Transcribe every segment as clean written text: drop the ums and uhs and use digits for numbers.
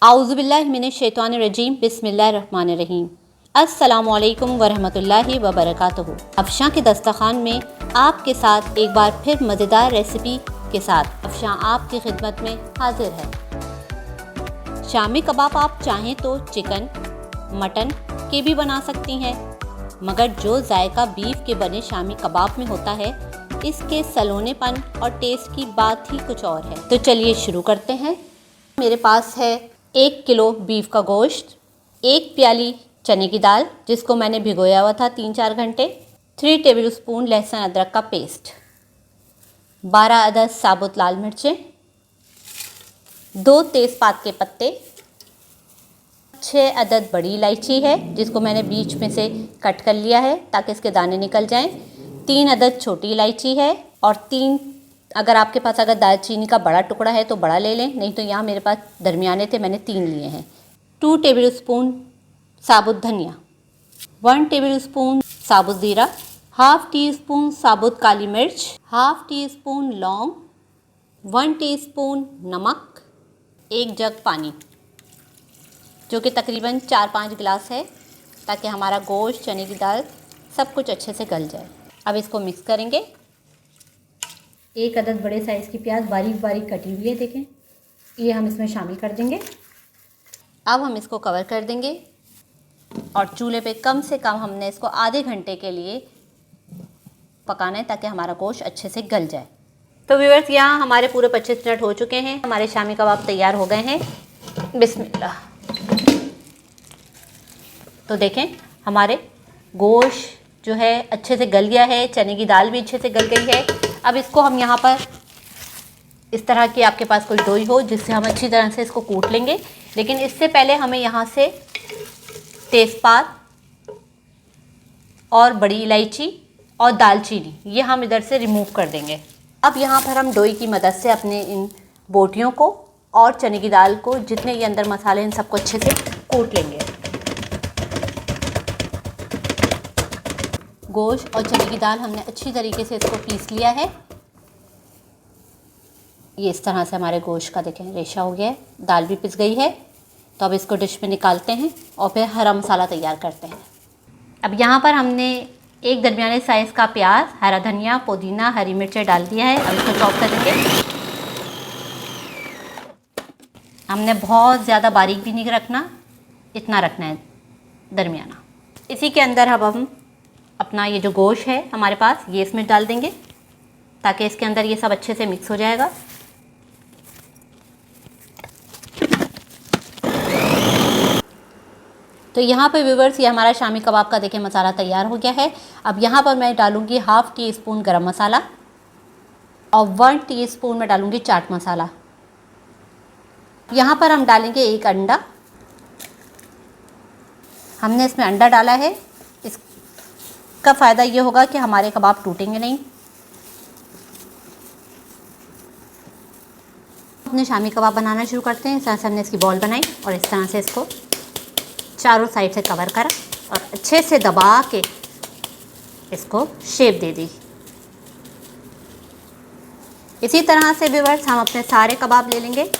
आउज़ुबिल्लाहि मिनश्शैतानिर्रजीम बिस्मिल्लाहिर्रहमानिर्रहीम। अस्सलामुअलैकुम वरहमतुल्लाहि वबरकातुहू। अफशां के दस्तरखान में आपके साथ एक बार फिर मज़ेदार रेसिपी के साथ अफशां आपकी खिदमत में हाजिर है। शामी कबाब आप चाहें तो चिकन, मटन के भी बना सकती हैं, मगर जो जायका बीफ के बने शामी कबाब में होता है, इसके सलोनेपन और टेस्ट की बात ही कुछ और है। तो चलिए शुरू करते हैं। मेरे पास है 1 किलो बीफ का गोश्त, 1 प्याली चने की दाल जिसको मैंने भिगोया हुआ था 3-4 घंटे, 3 टेबल स्पून लहसुन अदरक का पेस्ट, 12 अदद साबुत लाल मिर्चें, 2 तेज़पात के पत्ते, 6 अदद बड़ी इलायची है जिसको मैंने बीच में से कट कर लिया है ताकि इसके दाने निकल जाएं, 3 अदद छोटी इलायची है और 3 अगर आपके पास अगर दालचीनी का बड़ा टुकड़ा है तो बड़ा ले लें, नहीं तो यहाँ मेरे पास दरमियाने थे, मैंने 3 लिए हैं। 2 टेबल स्पून साबुत धनिया, 1 टेबल स्पून साबुत ज़ीरा, हाफ़ टी स्पून साबुत काली मिर्च, हाफ़ टी स्पून लौंग, 1 टीस्पून नमक, 1 जग पानी जो कि तकरीबन 4-5 गिलास है, ताकि हमारा गोश्त, चने की दाल सब कुछ अच्छे से गल जाए। अब इसको मिक्स करेंगे। 1 अदद बड़े साइज़ की प्याज बारीक बारीक कटी हुई है, देखें, ये हम इसमें शामिल कर देंगे। अब हम इसको कवर कर देंगे और चूल्हे पे कम से कम हमने इसको आधे घंटे के लिए पकाना है ताकि हमारा गोश्त अच्छे से गल जाए। तो व्यूअर्स, यहाँ हमारे पूरे 25 मिनट हो चुके हैं, हमारे शामी कबाब तैयार हो गए हैं। बिस्मिल्लाह। तो देखें, हमारे गोश्त जो है अच्छे से गल गया है, चने की दाल भी अच्छे से गल गई है। अब इसको हम यहाँ पर इस तरह की आपके पास कोई लोई हो जिससे हम अच्छी तरह से इसको कूट लेंगे, लेकिन इससे पहले हमें यहाँ से तेज़पात और बड़ी इलायची और दालचीनी ये हम इधर से रिमूव कर देंगे। अब यहाँ पर हम डोई की मदद से अपने इन बोटियों को और चने की दाल को, जितने ये अंदर मसाले, इन सबको अच्छे से कूट लेंगे। गोश्त और चने की दाल हमने अच्छी तरीके से इसको पीस लिया है। ये इस तरह से हमारे गोश्त का देखें रेशा हो गया है, दाल भी पिस गई है। तो अब इसको डिश में निकालते हैं और फिर हरा मसाला तैयार करते हैं। अब यहाँ पर हमने एक दरमियाने साइज़ का प्याज, हरा धनिया, पुदीना, हरी मिर्चें डाल दिया है। अब इसको चॉप करेंगे। हमने बहुत ज़्यादा बारीक भी नहीं रखना, इतना रखना है दरमियाना। इसी के अंदर अब हम अपना ये जो गोश्त है हमारे पास, ये इसमें डाल देंगे ताकि इसके अंदर ये सब अच्छे से मिक्स हो जाएगा। तो यहाँ पर व्यूअर्स, ये हमारा शामी कबाब का देखें मसाला तैयार हो गया है। अब यहाँ पर मैं डालूँगी हाफ़ टी स्पून गरम मसाला और 1 टीस्पून मैं डालूँगी चाट मसाला। यहाँ पर हम डालेंगे 1 अंडा। हमने इसमें अंडा डाला है, इसका फ़ायदा ये होगा कि हमारे कबाब टूटेंगे नहीं। अपने शामी कबाब बनाना शुरू करते हैं। इस तरह से हमने इसकी बॉल बनाई और इस तरह से इसको चारों साइड से कवर करा और अच्छे से दबा के इसको शेप दे दी। इसी तरह से व्यूअर्स हम अपने सारे कबाब ले लेंगे।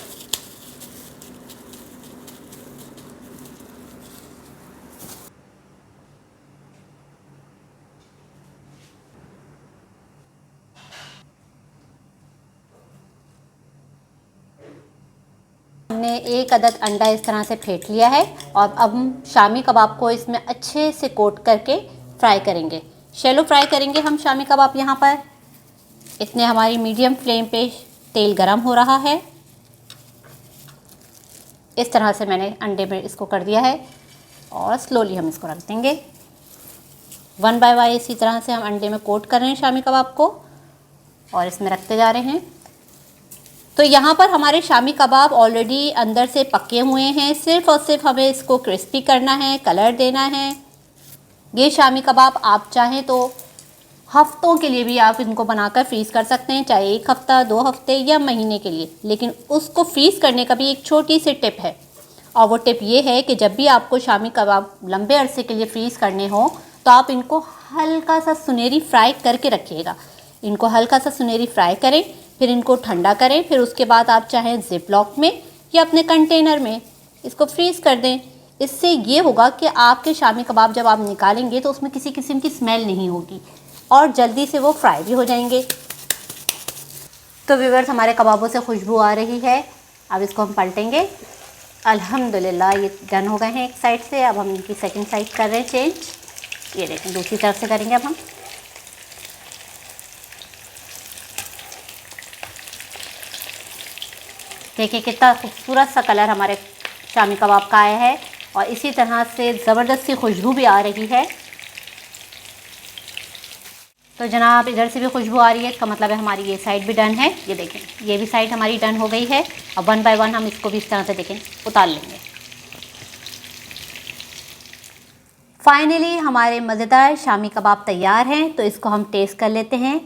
हमने 1 अदद अंडा इस तरह से फेंट लिया है और अब हम शामी कबाब को इसमें अच्छे से कोट करके फ्राई करेंगे। शैलो फ्राई करेंगे हम शामी कबाब। यहाँ पर इसने हमारी मीडियम फ्लेम पे तेल गरम हो रहा है। इस तरह से मैंने अंडे में इसको कर दिया है और स्लोली हम इसको रख देंगे। 1 बाय 1 इसी तरह से हम अंडे में कोट कर रहे हैं शामी कबाब को और इसमें रखते जा रहे हैं। तो यहाँ पर हमारे शामी कबाब ऑलरेडी अंदर से पके हुए हैं, सिर्फ़ और सिर्फ हमें इसको क्रिस्पी करना है, कलर देना है। ये शामी कबाब आप चाहें तो हफ्तों के लिए भी आप इनको बनाकर फ्रीज़ कर सकते हैं, चाहे 1 हफ़्ता, 2 हफ़्ते या महीने के लिए। लेकिन उसको फ्रीज़ करने का भी एक छोटी सी टिप है, और वो टिप ये है कि जब भी आपको शामी कबाब लंबे अरसे के लिए फ्रीज़ करने हो तो आप इनको हल्का सा सुनहरी फ्राई करके रखिएगा। इनको हल्का सा सुनहरी फ्राई करें, फिर इनको ठंडा करें, फिर उसके बाद आप चाहें ज़िप लॉक में या अपने कंटेनर में इसको फ्रीज़ कर दें। इससे ये होगा कि आपके शामी कबाब जब आप निकालेंगे तो उसमें किसी किस्म की स्मेल नहीं होगी और जल्दी से वो फ्राई भी हो जाएंगे। तो व्यूअर्स, हमारे कबाबों से खुशबू आ रही है। अब इसको हम पलटेंगे। अल्हम्दुलिल्लाह ये डन हो गए हैं एक साइड से। अब हम इनकी सेकंड साइड कर रहे हैं चेंज। ये देखें, दूसरी तरफ से करेंगे अब हम। देखिए कितना खूबसूरत सा कलर हमारे शामी कबाब का आया है और इसी तरह से ज़बरदस्त सी खुशबू भी आ रही है। तो जनाब, इधर से भी खुशबू आ रही है, इसका मतलब है हमारी ये साइड भी डन है। ये देखें, ये भी साइड हमारी डन हो गई है। अब वन बाय वन हम इसको भी इस तरह से देखें उतार लेंगे। फाइनली हमारे मज़ेदार शामी कबाब तैयार हैं। तो इसको हम टेस्ट कर लेते हैं।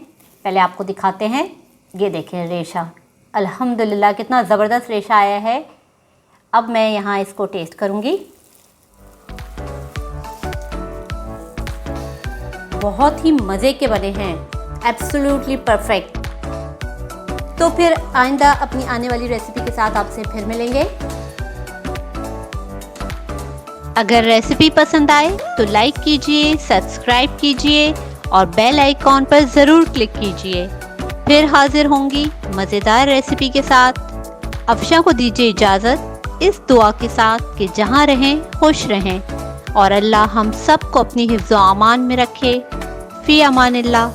पहले आपको दिखाते हैं। ये देखें रेशा, अल्हम्दुलिल्लाह कितना ज़बरदस्त रेशा आया है। अब मैं यहाँ इसको टेस्ट करूँगी। बहुत ही मज़े के बने हैं, एब्सोल्युटली परफेक्ट। तो फिर आइंदा अपनी आने वाली रेसिपी के साथ आपसे फिर मिलेंगे। अगर रेसिपी पसंद आए तो लाइक कीजिए, सब्सक्राइब कीजिए और बेल आइकॉन पर ज़रूर क्लिक कीजिए। फिर हाजिर होंगी मज़ेदार रेसिपी के साथ। अफशा को दीजिए इजाज़त इस दुआ के साथ कि जहाँ रहें खुश रहें और अल्लाह हम सब को अपनी हिफ्ज़ व अमान में रखे। फ़ी अमानिल्लाह।